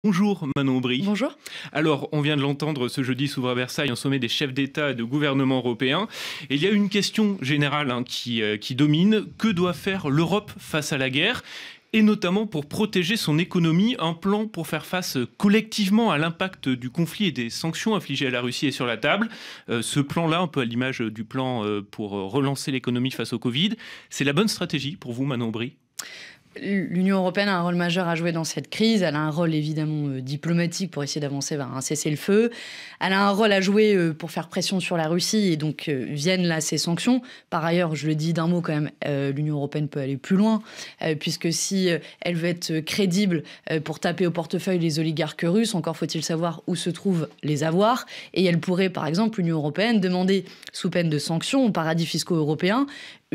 Bonjour Manon Aubry. Bonjour. Alors, on vient de l'entendre, ce jeudi s'ouvre à Versailles un sommet des chefs d'État et de gouvernement européens. Et il y a une question générale qui domine. Que doit faire l'Europe face à la guerre ? Et notamment pour protéger son économie, un plan pour faire face collectivement à l'impact du conflit et des sanctions infligées à la Russie est sur la table. Ce plan-là, un peu à l'image du plan pour relancer l'économie face au Covid, c'est la bonne stratégie pour vous, Manon Aubry ? L'Union européenne a un rôle majeur à jouer dans cette crise. Elle a un rôle évidemment diplomatique pour essayer d'avancer vers un cessez-le-feu. Elle a un rôle à jouer pour faire pression sur la Russie et donc viennent là ces sanctions. Par ailleurs, je le dis d'un mot quand même, l'Union européenne peut aller plus loin puisque si elle veut être crédible pour taper au portefeuille les oligarques russes, encore faut-il savoir où se trouvent les avoirs. Et elle pourrait par exemple, l'Union européenne, demander sous peine de sanctions aux paradis fiscaux européens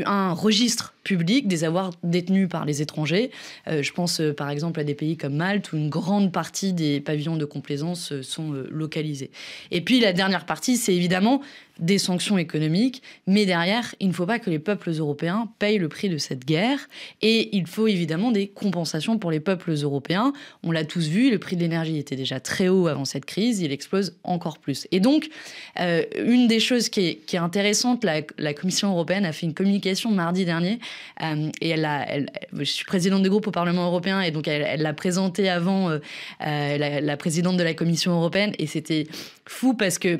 un registre public des avoirs détenus par les étrangers. Je pense par exemple à des pays comme Malte où une grande partie des pavillons de complaisance sont localisés. Et puis la dernière partie, c'est évidemment des sanctions économiques, mais derrière, il ne faut pas que les peuples européens payent le prix de cette guerre. Et il faut évidemment des compensations pour les peuples européens. On l'a tous vu, le prix de l'énergie était déjà très haut avant cette crise, il explose encore plus. Et donc, une des choses qui est intéressante, la Commission européenne a fait une communication mardi dernier, et je suis présidente de groupe au Parlement européen, et donc elle l'a présentée avant la présidente de la Commission européenne, et c'était fou parce que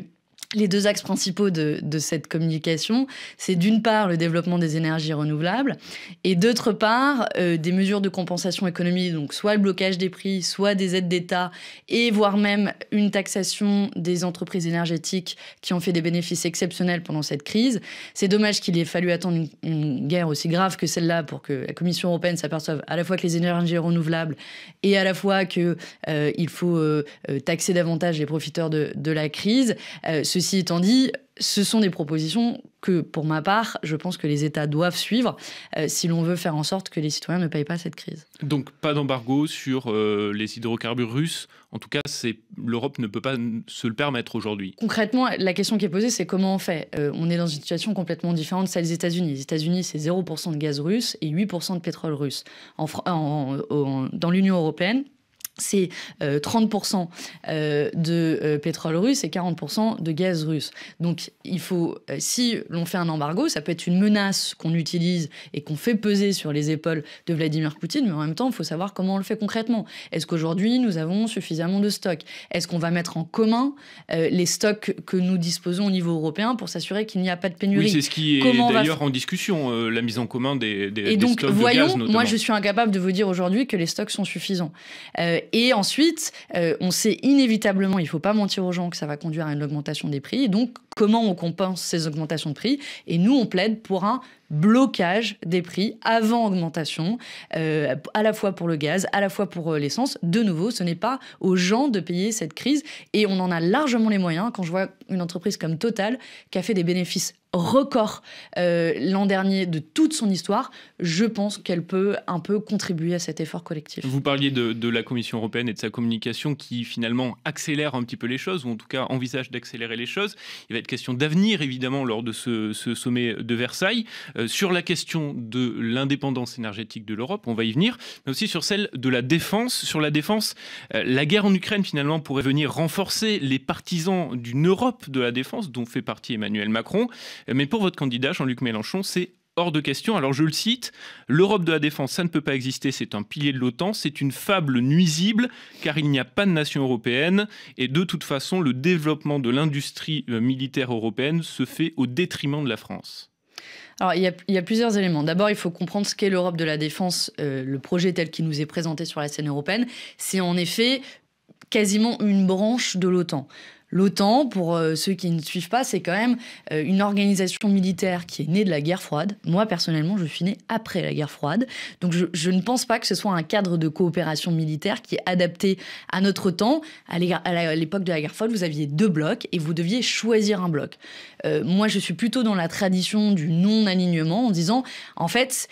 les deux axes principaux de cette communication, c'est d'une part le développement des énergies renouvelables et d'autre part des mesures de compensation économique, donc soit le blocage des prix, soit des aides d'État et voire même une taxation des entreprises énergétiques qui ont fait des bénéfices exceptionnels pendant cette crise. C'est dommage qu'il ait fallu attendre une guerre aussi grave que celle-là pour que la Commission européenne s'aperçoive à la fois que les énergies renouvelables et à la fois qu'il faut taxer davantage les profiteurs de la crise. Ceci étant dit, ce sont des propositions que, pour ma part, je pense que les États doivent suivre si l'on veut faire en sorte que les citoyens ne payent pas cette crise. Donc pas d'embargo sur les hydrocarbures russes. En tout cas, l'Europe ne peut pas se le permettre aujourd'hui. Concrètement, la question qui est posée, c'est comment on fait. On est dans une situation complètement différente de celle des États-Unis. Les États-Unis, c'est 0% de gaz russe et 8% de pétrole russe. Dans l'Union européenne, c'est 30% de pétrole russe et 40% de gaz russe. Donc, il faut, si l'on fait un embargo, ça peut être une menace qu'on utilise et qu'on fait peser sur les épaules de Vladimir Poutine, mais en même temps, il faut savoir comment on le fait concrètement. Est-ce qu'aujourd'hui, nous avons suffisamment de stocks ? Est-ce qu'on va mettre en commun les stocks que nous disposons au niveau européen pour s'assurer qu'il n'y a pas de pénurie ? Oui, c'est ce qui est d'ailleurs en discussion, la mise en commun des stocks de gaz. Et donc, voyons, notamment. moi, je suis incapable de vous dire aujourd'hui que les stocks sont suffisants. Et ensuite, on sait inévitablement, il ne faut pas mentir aux gens, que ça va conduire à une augmentation des prix. Et donc, comment on compense ces augmentations de prix ? Et nous, on plaide pour un blocage des prix avant augmentation, à la fois pour le gaz, à la fois pour l'essence. De nouveau, ce n'est pas aux gens de payer cette crise. Et on en a largement les moyens. Quand je vois une entreprise comme Total, qui a fait des bénéfices record l'an dernier de toute son histoire, je pense qu'elle peut un peu contribuer à cet effort collectif. Vous parliez de la Commission européenne et de sa communication qui finalement accélère un petit peu les choses, ou en tout cas envisage d'accélérer les choses. Il va être question d'avenir évidemment lors de ce sommet de Versailles. Sur la question de l'indépendance énergétique de l'Europe, on va y venir, mais aussi sur celle de la défense. Sur la défense, la guerre en Ukraine finalement pourrait venir renforcer les partisans d'une Europe de la défense dont fait partie Emmanuel Macron. Mais pour votre candidat, Jean-Luc Mélenchon, c'est hors de question. Alors je le cite, « L'Europe de la défense, ça ne peut pas exister, c'est un pilier de l'OTAN, c'est une fable nuisible car il n'y a pas de nation européenne et de toute façon, le développement de l'industrie militaire européenne se fait au détriment de la France. » Alors, il y a plusieurs éléments. D'abord, il faut comprendre ce qu'est l'Europe de la défense. Le projet tel qu'il nous est présenté sur la scène européenne, c'est en effet quasiment une branche de l'OTAN. L'OTAN, pour ceux qui ne suivent pas, c'est quand même une organisation militaire qui est née de la guerre froide. Moi, personnellement, je suis née après la guerre froide. Donc, je ne pense pas que ce soit un cadre de coopération militaire qui est adapté à notre temps. À l'époque de la guerre froide, vous aviez 2 blocs et vous deviez choisir un bloc. Moi, je suis plutôt dans la tradition du non-alignement en disant, en fait,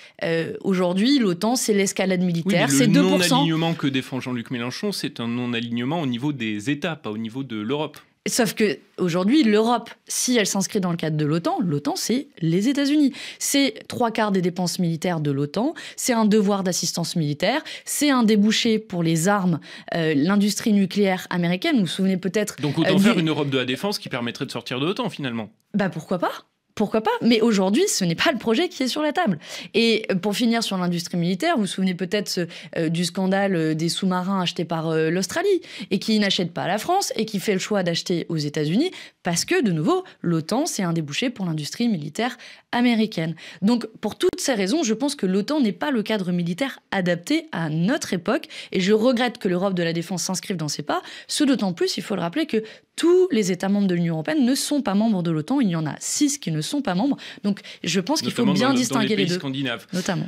aujourd'hui, l'OTAN, c'est l'escalade militaire, oui, c'est 2%. Le non-alignement que défend Jean-Luc Mélenchon, c'est un non-alignement au niveau des États, pas au niveau de l'Europe. Sauf que aujourd'hui, l'Europe, si elle s'inscrit dans le cadre de l'OTAN, l'OTAN, c'est les États-Unis. C'est 3/4 des dépenses militaires de l'OTAN, c'est un devoir d'assistance militaire, c'est un débouché pour les armes, l'industrie nucléaire américaine. Vous vous souvenez peut-être... Donc autant faire une Europe de la défense qui permettrait de sortir de l'OTAN, finalement. Bah pourquoi pas ? Pourquoi pas ? Mais aujourd'hui, ce n'est pas le projet qui est sur la table. Et pour finir sur l'industrie militaire, vous vous souvenez peut-être du scandale des sous-marins achetés par l'Australie et qui n'achète pas à la France et qui fait le choix d'acheter aux États-Unis parce que, de nouveau, l'OTAN, c'est un débouché pour l'industrie militaire américaine. Donc, pour toutes ces raisons, je pense que l'OTAN n'est pas le cadre militaire adapté à notre époque et je regrette que l'Europe de la défense s'inscrive dans ces pas. Ce d'autant plus, il faut le rappeler que tous les États membres de l'Union européenne ne sont pas membres de l'OTAN. Il y en a 6 qui ne sont pas membres. Donc, je pense qu'il faut bien distinguer les deux. Scandinaves. Notamment.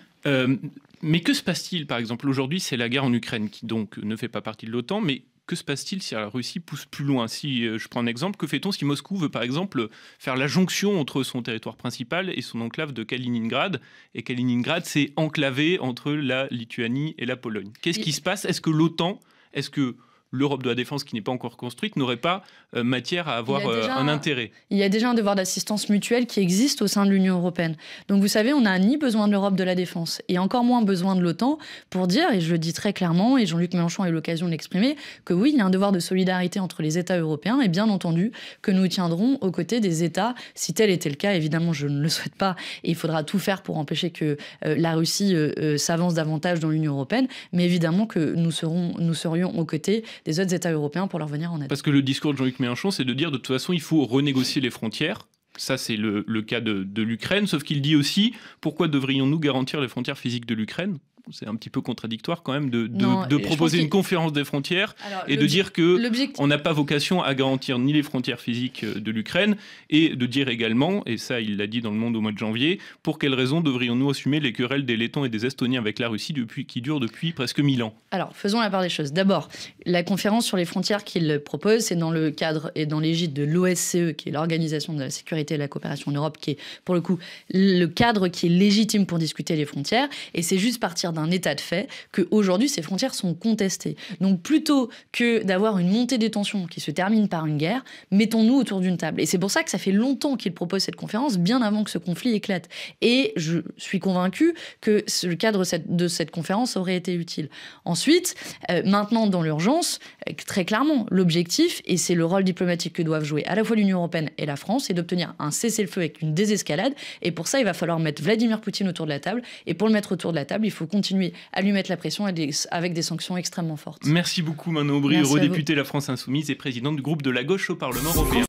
Mais que se passe-t-il, par exemple, aujourd'hui, c'est la guerre en Ukraine qui donc ne fait pas partie de l'OTAN, mais que se passe-t-il si la Russie pousse plus loin ? Si je prends un exemple, que fait-on si Moscou veut, par exemple, faire la jonction entre son territoire principal et son enclave de Kaliningrad ? Et Kaliningrad, c'est enclavé entre la Lituanie et la Pologne. Qu'est-ce qui se passe ? Est-ce que l'OTAN, est-ce que l'Europe de la défense qui n'est pas encore construite n'aurait pas matière à avoir un intérêt. Il y a déjà un devoir d'assistance mutuelle qui existe au sein de l'Union européenne. Donc vous savez, on n'a ni besoin de l'Europe de la défense et encore moins besoin de l'OTAN pour dire, et je le dis très clairement, et Jean-Luc Mélenchon a eu l'occasion de l'exprimer, que oui, il y a un devoir de solidarité entre les États européens et bien entendu que nous tiendrons aux côtés des États, si tel était le cas. Évidemment, je ne le souhaite pas et il faudra tout faire pour empêcher que la Russie s'avance davantage dans l'Union européenne, mais évidemment que nous serions aux côtés des autres États européens pour leur venir en aide. Parce que le discours de Jean-Luc Mélenchon, c'est de dire de toute façon, il faut renégocier les frontières. Ça, c'est le cas de l'Ukraine. Sauf qu'il dit aussi, pourquoi devrions-nous garantir les frontières physiques de l'Ukraine ? C'est un petit peu contradictoire quand même de proposer une conférence des frontières et de dire qu'on n'a pas vocation à garantir ni les frontières physiques de l'Ukraine et de dire également, et ça il l'a dit dans Le Monde au mois de janvier, pour quelles raisons devrions-nous assumer les querelles des Lettons et des Estoniens avec la Russie qui durent depuis presque 1000 ans ? Alors, faisons la part des choses. D'abord, la conférence sur les frontières qu'il propose, c'est dans le cadre et dans l'égide de l'OSCE, qui est l'Organisation de la sécurité et de la coopération en Europe, qui est pour le coup le cadre qui est légitime pour discuter les frontières, et c'est juste partir d'un état de fait qu'aujourd'hui, ces frontières sont contestées. Donc, plutôt que d'avoir une montée des tensions qui se termine par une guerre, mettons-nous autour d'une table. Et c'est pour ça que ça fait longtemps qu'il propose cette conférence, bien avant que ce conflit éclate. Et je suis convaincue que le cadre de cette conférence aurait été utile. Ensuite, maintenant, dans l'urgence, très clairement, l'objectif, et c'est le rôle diplomatique que doivent jouer à la fois l'Union européenne et la France, c'est d'obtenir un cessez-le-feu avec une désescalade. Et pour ça, il va falloir mettre Vladimir Poutine autour de la table. Et pour le mettre autour de la table, il faut continuer à lui mettre la pression avec des sanctions extrêmement fortes. Merci beaucoup Manon Aubry, eurodéputée La France Insoumise et présidente du groupe de la gauche au Parlement européen.